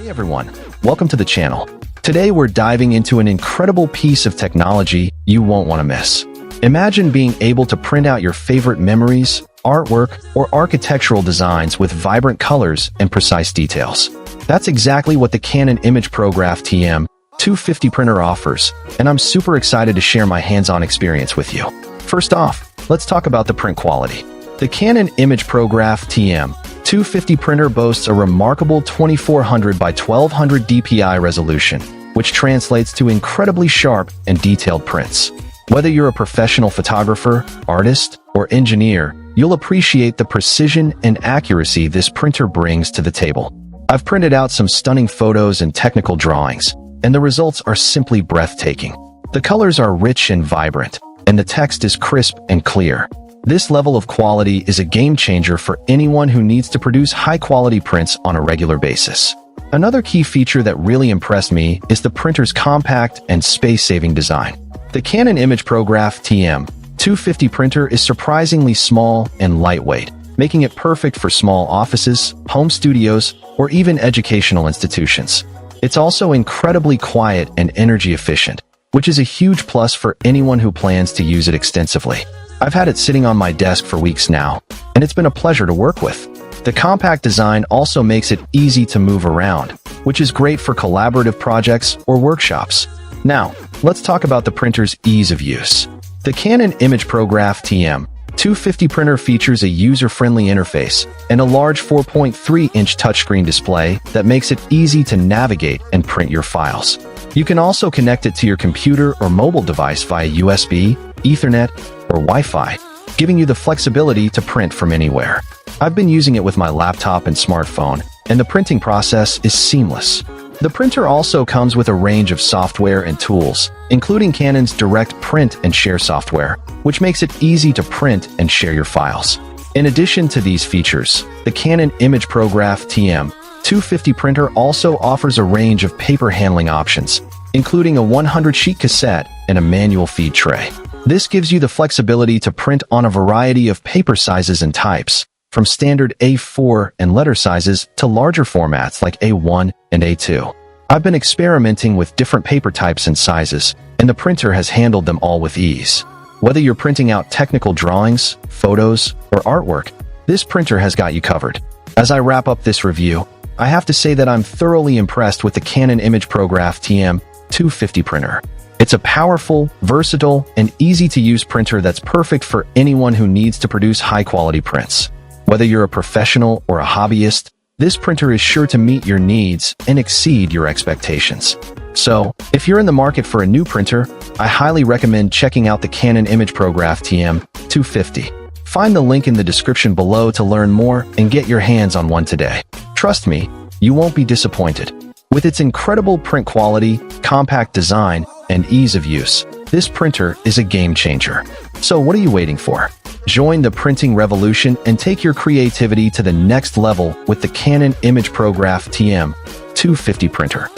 Hey everyone, welcome to the channel. Today we're diving into an incredible piece of technology you won't want to miss. Imagine being able to print out your favorite memories, artwork, or architectural designs with vibrant colors and precise details. That's exactly what the Canon imagePROGRAF TM-250 printer offers, and I'm super excited to share my hands-on experience with you. First off, let's talk about the print quality. The Canon imagePROGRAF TM-250 printer boasts a remarkable 2400 by 1200 dpi resolution, which translates to incredibly sharp and detailed prints. Whether you're a professional photographer, artist, or engineer, you'll appreciate the precision and accuracy this printer brings to the table. I've printed out some stunning photos and technical drawings, and the results are simply breathtaking. The colors are rich and vibrant, and the text is crisp and clear. This level of quality is a game changer for anyone who needs to produce high-quality prints on a regular basis. Another key feature that really impressed me is the printer's compact and space-saving design. The Canon imagePROGRAF TM-250 printer is surprisingly small and lightweight, making it perfect for small offices, home studios, or even educational institutions. It's also incredibly quiet and energy efficient, which is a huge plus for anyone who plans to use it extensively. I've had it sitting on my desk for weeks now, and it's been a pleasure to work with. The compact design also makes it easy to move around, which is great for collaborative projects or workshops. Now, let's talk about the printer's ease of use. The Canon imagePROGRAF TM-250 printer features a user-friendly interface and a large 4.3-inch touchscreen display that makes it easy to navigate and print your files. You can also connect it to your computer or mobile device via USB, Ethernet, or Wi-Fi, giving you the flexibility to print from anywhere. I've been using it with my laptop and smartphone, and the printing process is seamless. The printer also comes with a range of software and tools, including Canon's Direct Print and Share software, which makes it easy to print and share your files. In addition to these features, the Canon imagePROGRAF TM-250 printer also offers a range of paper handling options, including a 100-sheet cassette and a manual feed tray. This gives you the flexibility to print on a variety of paper sizes and types, from standard A4 and letter sizes to larger formats like A1 and A2. I've been experimenting with different paper types and sizes, and the printer has handled them all with ease. Whether you're printing out technical drawings, photos, or artwork, this printer has got you covered. As I wrap up this review, I have to say that I'm thoroughly impressed with the Canon imagePROGRAF TM-250 printer. It's a powerful, versatile, and easy-to-use printer that's perfect for anyone who needs to produce high-quality prints. Whether you're a professional or a hobbyist, this printer is sure to meet your needs and exceed your expectations. So, if you're in the market for a new printer, I highly recommend checking out the Canon imagePROGRAF TM-250. Find the link in the description below to learn more and get your hands on one today. Trust me, you won't be disappointed. With its incredible print quality, compact design, and ease of use, this printer is a game changer. So what are you waiting for? Join the printing revolution and take your creativity to the next level with the Canon imagePROGRAF TM-250 printer.